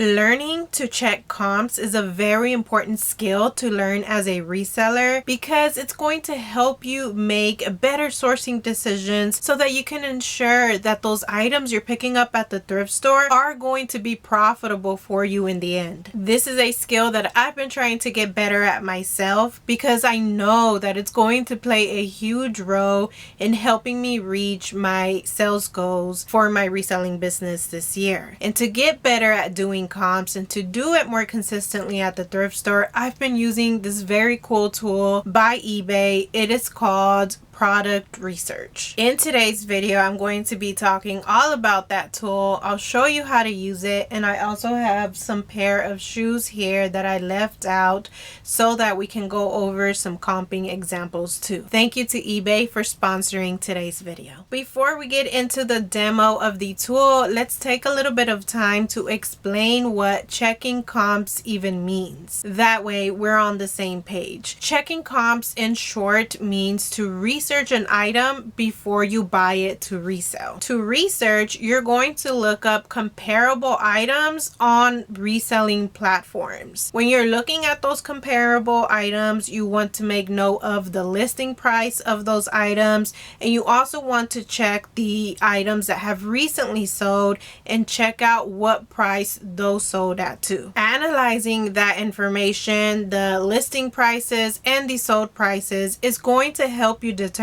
Learning to check comps is a very important skill to learn as a reseller because it's going to help you make better sourcing decisions so that you can ensure that those items you're picking up at the thrift store are going to be profitable for you in the end. This is a skill that I've been trying to get better at myself because I know that it's going to play a huge role in helping me reach my sales goals for my reselling business this year. And to get better at doing comps and to do it more consistently at the thrift store, I've been using this very cool tool by eBay. It is called Product Research. In today's video, I'm going to be talking all about that tool. I'll show you how to use it, and I also have some pair of shoes here that I left out so that we can go over some comping examples too. Thank you to eBay for sponsoring today's video. Before we get into the demo of the tool, let's take a little bit of time to explain what checking comps even means. That way we're on the same page. Checking comps in short means to research an item before you buy it to resell. To research, you're going to look up comparable items on reselling platforms. When you're looking at those comparable items, you want to make note of the listing price of those items, and you also want to check the items that have recently sold and check out what price those sold at too. Analyzing that information, the listing prices and the sold prices, is going to help you determine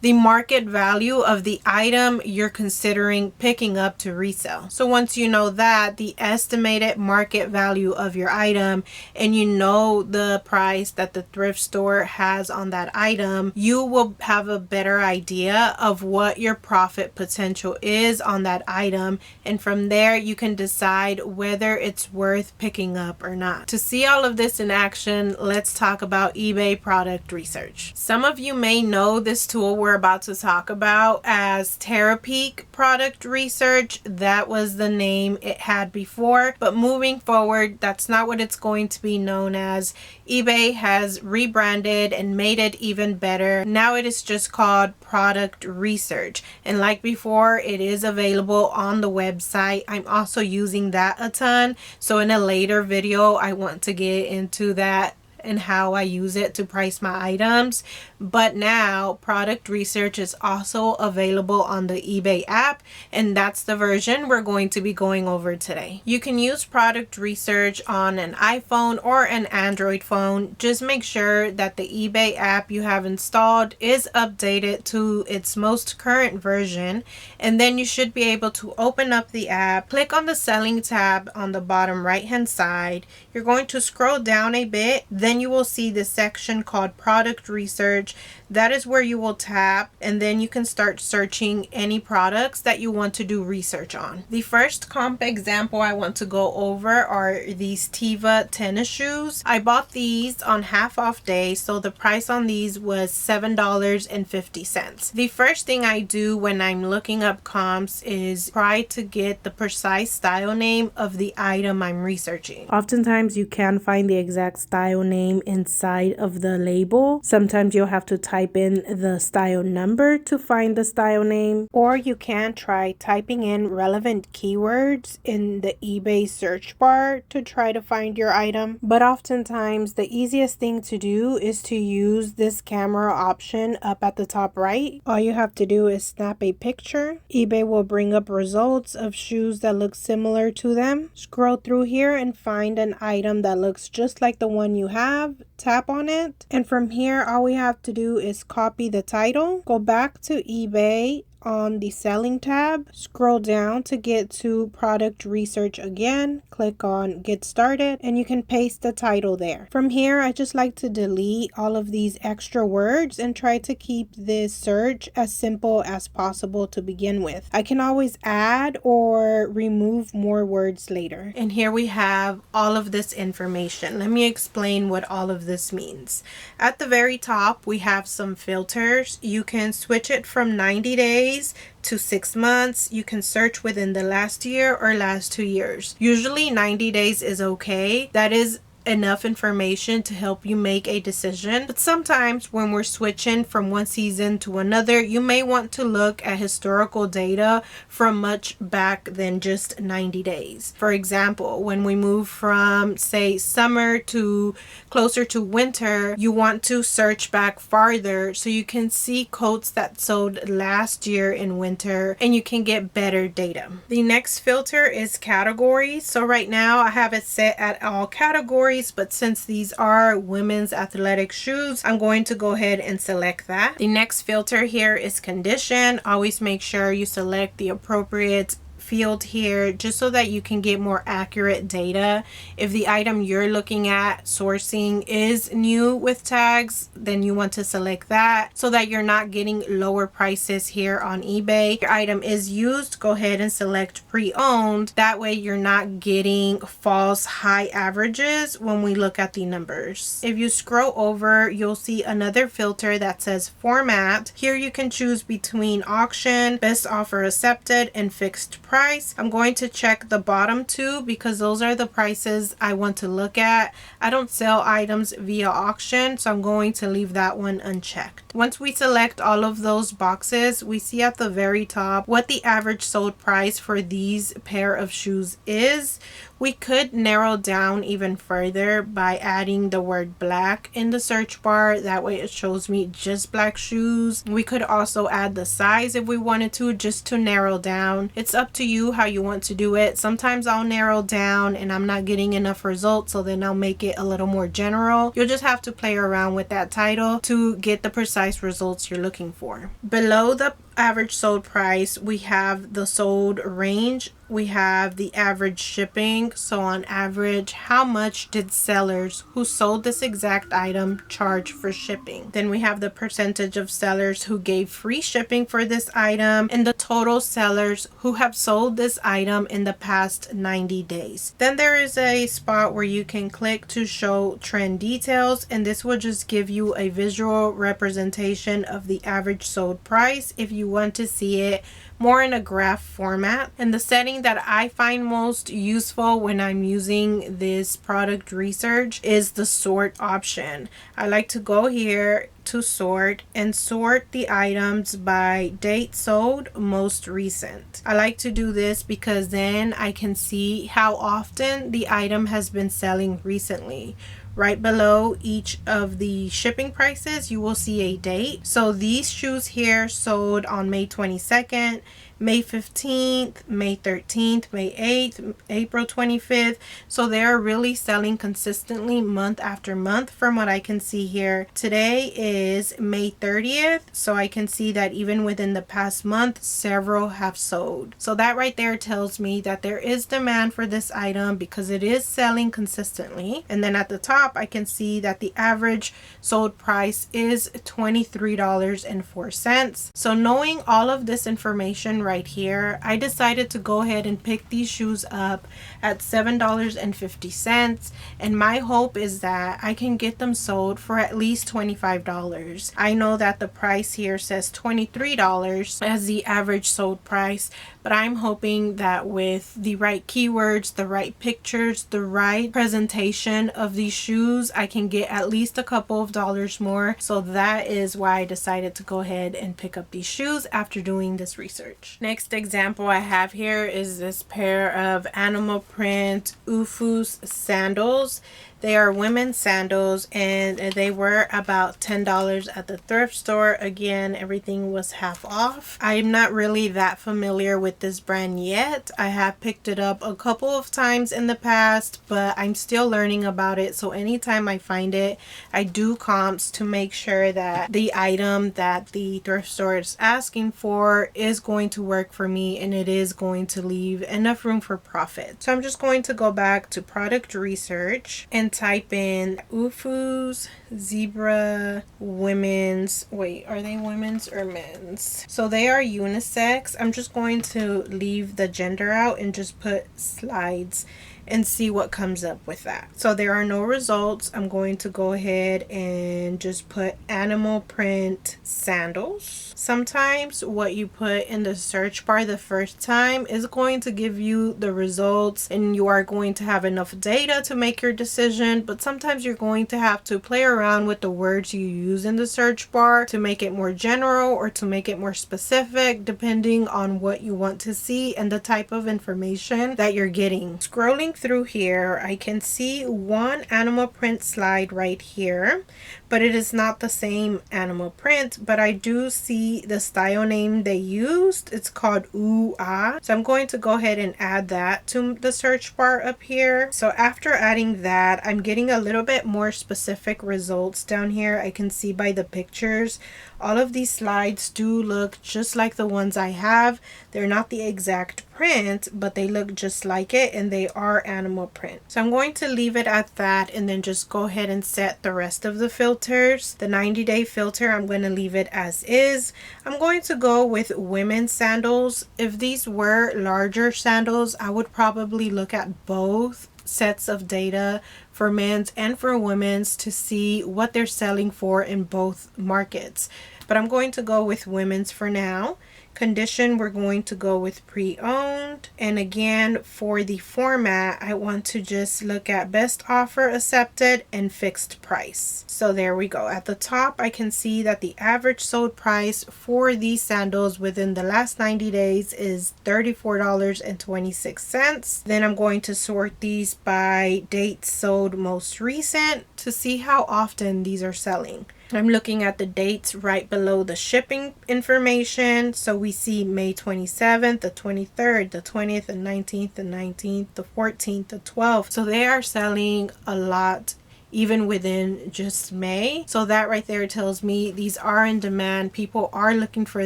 the market value of the item you're considering picking up to resell. So once you know that, the estimated market value of your item, and you know the price that the thrift store has on that item, you will have a better idea of what your profit potential is on that item, and from there you can decide whether it's worth picking up or not. To see all of this in action, let's talk about eBay Product Research. Some of you may know this tool we're about to talk about as Terapeak Product Research. That was the name it had before, but moving forward, that's not what it's going to be known as. eBay has rebranded and made it even better. Now it is just called Product Research, and like before, it is available on the website. I'm also using that a ton, so in a later video I want to get into that and how I use it to price my items. But now Product Research is also available on the eBay app, and that's the version we're going to be going over today. You can use Product Research on an iPhone or an Android phone. Just make sure that the eBay app you have installed is updated to its most current version, and then you should be able to open up the app, click on the Selling tab on the bottom right hand side. You're going to scroll down a bit, then you will see the section called Product Research. That is where you will tap, and then you can start searching any products that you want to do research on. The first comp example I want to go over are these Teva tennis shoes. I bought these on half off day, so the price on these was $7.50. The first thing I do when I'm looking up comps is try to get the precise style name of the item I'm researching. Oftentimes you can find the exact style name inside of the label. Sometimes you'll have to type in the style number to find the style name, or you can try typing in relevant keywords in the eBay search bar to try to find your item. But oftentimes the easiest thing to do is to use this camera option up at the top right. All you have to do is snap a picture. eBay will bring up results of shoes that look similar to them. Scroll through here and find an item that looks just like the one you have. Tap on it, and from here all we have to do is copy the title, go back to eBay on the Selling tab, scroll down to get to Product Research again, click on Get Started, and you can paste the title there. From here, I just like to delete all of these extra words and try to keep this search as simple as possible to begin with. I can always add or remove more words later. And here we have all of this information. Let me explain what all of this means. At the very top, we have some filters. You can switch it from 90 days to 6 months. You can search within the last year or last 2 years. Usually 90 days is okay. That is enough information to help you make a decision. But sometimes when we're switching from one season to another, you may want to look at historical data from much back than just 90 days. For example, when we move from, say, summer to closer to winter, you want to search back farther so you can see coats that sold last year in winter and you can get better data. The next filter is categories. So right now I have it set at all categories, but since these are women's athletic shoes, I'm going to go ahead and select that. The next filter here is condition. Always make sure you select the appropriate field here just so that you can get more accurate data. If the item you're looking at sourcing is new with tags, then you want to select that so that you're not getting lower prices here on eBay. If your item is used, go ahead and select pre-owned. That way you're not getting false high averages when we look at the numbers. If you scroll over, you'll see another filter that says format. Here you can choose between auction, best offer accepted, and fixed price. I'm going to check the bottom two because those are the prices I want to look at. I don't sell items via auction, so I'm going to leave that one unchecked. Once we select all of those boxes, we see at the very top what the average sold price for these pair of shoes is. We could narrow down even further by adding the word black in the search bar. That way it shows me just black shoes. We could also add the size if we wanted to, just to narrow down. It's up to you how you want to do it. Sometimes I'll narrow down and I'm not getting enough results, so then I'll make it a little more general. You'll just have to play around with that title to get the precise results you're looking for. Below the average sold price, we have the sold range, we have the average shipping. So on average, how much did sellers who sold this exact item charge for shipping? Then we have the percentage of sellers who gave free shipping for this item and the total sellers who have sold this item in the past 90 days. Then there is a spot where you can click to show trend details, and this will just give you a visual representation of the average sold price if you want to see it more in a graph format. And the setting that I find most useful when I'm using this product research is the sort option. I like to go here to sort and sort the items by date sold, most recent. I like to do this because then I can see how often the item has been selling recently. Right below each of the shipping prices, you will see a date. So these shoes here sold on May 22nd, May 15th, May 13th, May 8th, April 25th. So they're really selling consistently month after month from what I can see here. Today is May 30th. So I can see that even within the past month, several have sold. So that right there tells me that there is demand for this item because it is selling consistently. And then at the top, I can see that the average sold price is $23.04. So knowing all of this information right here, I decided to go ahead and pick these shoes up at $7.50, and my hope is that I can get them sold for at least $25. I know that the price here says $23 as the average sold price, but I'm hoping that with the right keywords, the right pictures, the right presentation of these shoes, I can get at least a couple of dollars more. So that is why I decided to go ahead and pick up these shoes after doing this research. Next example I have here is this pair of animal print Ufus sandals. They are women's sandals and they were about $10 at the thrift store. Again, everything was half off. I'm not really that familiar with this brand yet. I have picked it up a couple of times in the past, but I'm still learning about it. So anytime I find it, I do comps to make sure that the item that the thrift store is asking for is going to work for me and it is going to leave enough room for profit. So I'm just going to go back to product research and type in Ufus zebra women's. Wait, are they women's or men's? So they are unisex. I'm just going to leave the gender out and just put slides. and see what comes up with that. So there are no results. I'm going to go ahead and just put animal print sandals. Sometimes what you put in the search bar the first time is going to give you the results, and you are going to have enough data to make your decision, but sometimes you're going to have to play around with the words you use in the search bar to make it more general or to make it more specific, depending on what you want to see and the type of information that you're getting. Scrolling through here, I can see one animal print slide right here, but it is not the same animal print, but I do see the style name they used. It's called Ooh Ah. So I'm going to go ahead and add that to the search bar up here. So after adding that, I'm getting a little bit more specific results down here. I can see by the pictures, all of these slides do look just like the ones I have. They're not the exact print, but they look just like it, and they are animal print. So I'm going to leave it at that and then just go ahead and set the rest of the filters. The 90-day filter, I'm going to leave it as is. I'm going to go with women's sandals. If these were larger sandals, I would probably look at both sets of data for men's and for women's to see what they're selling for in both markets. But I'm going to go with women's for now. Condition, we're going to go with pre-owned. And again, for the format, I want to just look at best offer accepted and fixed price. So there we go. At the top, I can see that the average sold price for these sandals within the last 90 days is $34.26. Then I'm going to sort these by dates sold most recent to see how often these are selling. I'm looking at the dates right below the shipping information. So we see May 27th, the 23rd, the 20th, the 19th, the 19th, the 14th, the 12th. So they are selling a lot even within just May. So that right there tells me these are in demand. People are looking for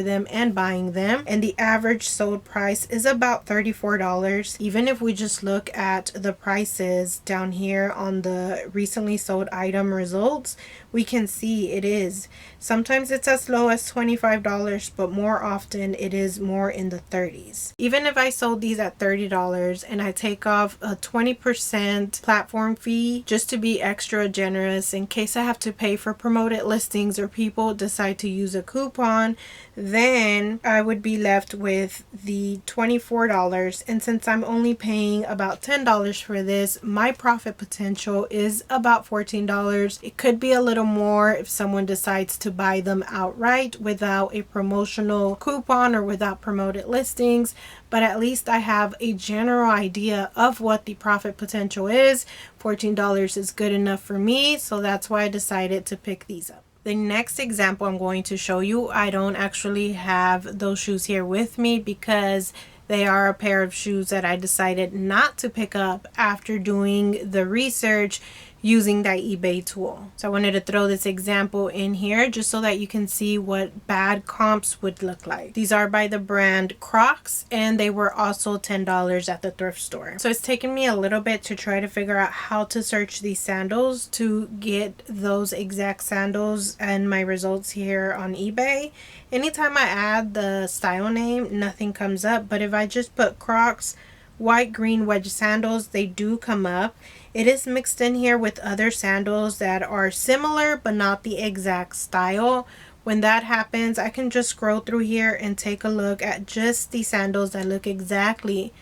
them and buying them. And the average sold price is about $34. Even if we just look at the prices down here on the recently sold item results, we can see it is. Sometimes it's as low as $25, but more often it is more in the 30s. Even if I sold these at $30 and I take off a 20% platform fee just to be extra generous in case I have to pay for promoted listings or people decide to use a coupon, then I would be left with the $24. And since I'm only paying about $10 for this, my profit potential is about $14. It could be a little more if someone decides to buy them outright without a promotional coupon or without promoted listings, but at least I have a general idea of what the profit potential is. $14 is good enough for me, so that's why I decided to pick these up. The next example I'm going to show you, I don't actually have those shoes here with me because they are a pair of shoes that I decided not to pick up after doing the research using that eBay tool. So I wanted to throw this example in here just so that you can see what bad comps would look like. These are by the brand Crocs, and they were also $10 at the thrift store. So it's taken me a little bit to try to figure out how to search these sandals to get those exact sandals and my results here on eBay. Anytime I add the style name, nothing comes up, but if I just put Crocs white green wedge sandals, they do come up. It is mixed in here with other sandals that are similar but not the exact style. When that happens, I can just scroll through here and take a look at just the sandals that look exactly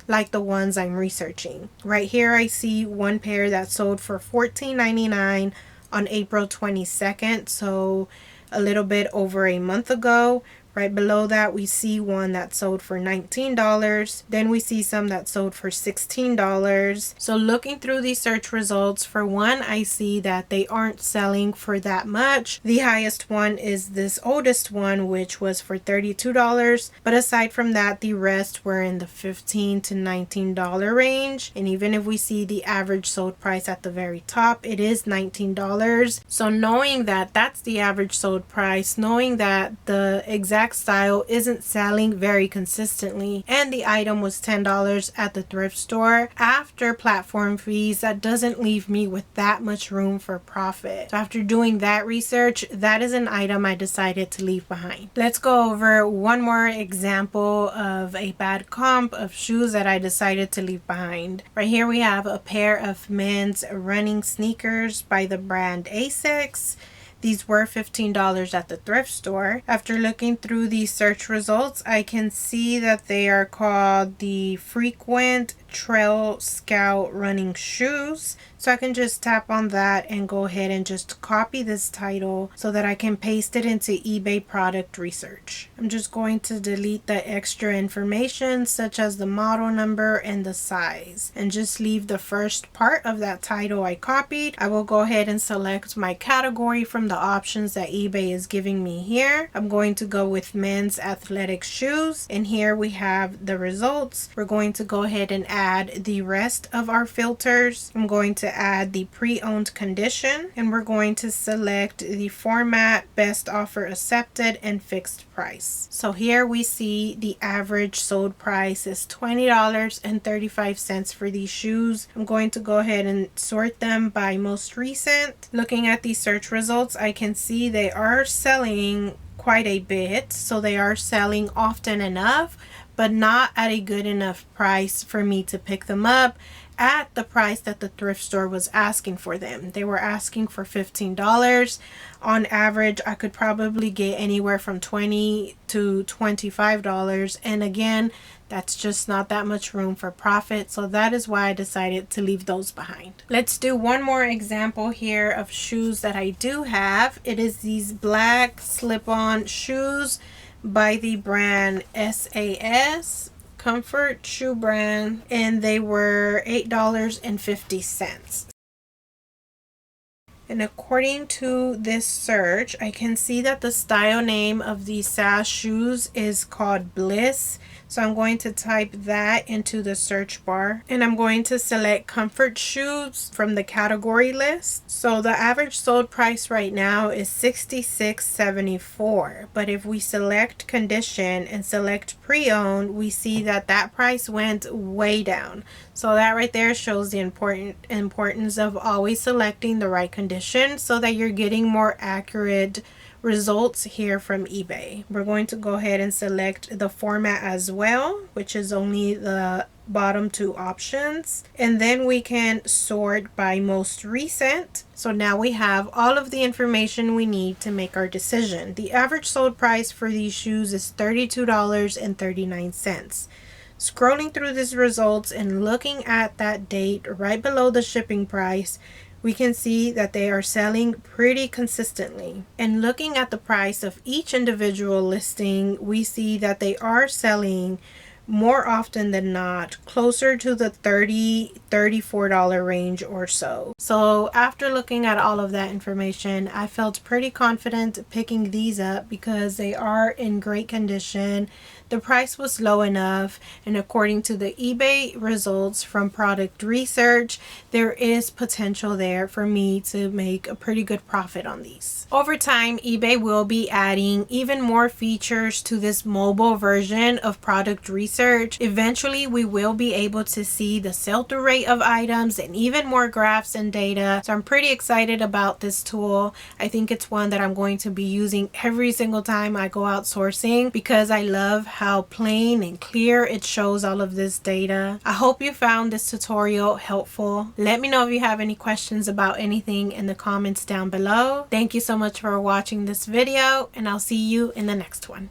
like the ones I'm researching. Right here I see one pair that sold for $14.99 on April 22nd, so a little bit over a month ago. Right below that, we see one that sold for $19. Then we see some that sold for $16. So looking through these search results, for one, I see that they aren't selling for that much. The highest one is this oldest one, which was for $32. But aside from that, the rest were in the $15 to $19 range. And even if we see the average sold price at the very top, it is $19. So knowing that that's the average sold price, knowing that the exact exact style isn't selling very consistently and the item was $10 at the thrift store, after platform fees, that doesn't leave me with that much room for profit. So after doing that research, that is an item I decided to leave behind. Let's go over one more example of a bad comp of shoes that I decided to leave behind. Right here we have a pair of men's running sneakers by the brand Asics. These were $15 at the thrift store. After looking through the search results, I can see that they are called the Frequent Trail Scout running shoes. So I can just tap on that and go ahead and just copy this title so that I can paste it into eBay product research. I'm just going to delete the extra information such as the model number and the size and just leave the first part of that title I copied. I will go ahead and select my category from the options that eBay is giving me here. I'm going to go with men's athletic shoes, and here we have the results. We're going to go ahead and add the rest of our filters. I'm going to add the pre-owned condition, and we're going to select the format, best offer accepted, and fixed price. So here we see the average sold price is $20.35 for these shoes. I'm going to go ahead and sort them by most recent. Looking at the search results, I can see they are selling quite a bit, so they are selling often enough, but not at a good enough price for me to pick them up at the price that the thrift store was asking for them. They were asking for $15. On average, I could probably get anywhere from $20 to $25, and again, that's just not that much room for profit, so that is why I decided to leave those behind. Let's do one more example here of shoes that I do have. It is these black slip-on shoes by the brand SAS, comfort shoe brand, and they were $8.50. And according to this search, I can see that the style name of these SAS shoes is called Bliss. So I'm going to type that into the search bar, and I'm going to select comfort shoes from the category list. So the average sold price right now is $66.74. But if we select condition and select pre-owned, we see that that price went way down. So that right there shows the importance of always selecting the right condition so that you're getting more accurate results here from eBay. We're going to go ahead and select the format as well, which is only the bottom two options, and then we can sort by most recent. So now we have all of the information we need to make our decision. The average sold price for these shoes is $32.39. Scrolling through these results and looking at that date right below the shipping price, we can see that they are selling pretty consistently. And looking at the price of each individual listing, we see that they are selling more often than not closer to the $34 range or so. So after looking at all of that information, I felt pretty confident picking these up because they are in great condition. The price was low enough, and according to the eBay results from product research, there is potential there for me to make a pretty good profit on these. Over time, eBay will be adding even more features to this mobile version of product research. Eventually, we will be able to see the sell-through rate of items and even more graphs and data. So I'm pretty excited about this tool. I think it's one that I'm going to be using every single time I go out sourcing because I love how plain and clear it shows all of this data. I hope you found this tutorial helpful. Let me know if you have any questions about anything in the comments down below. Thank you so much for watching this video, and I'll see you in the next one.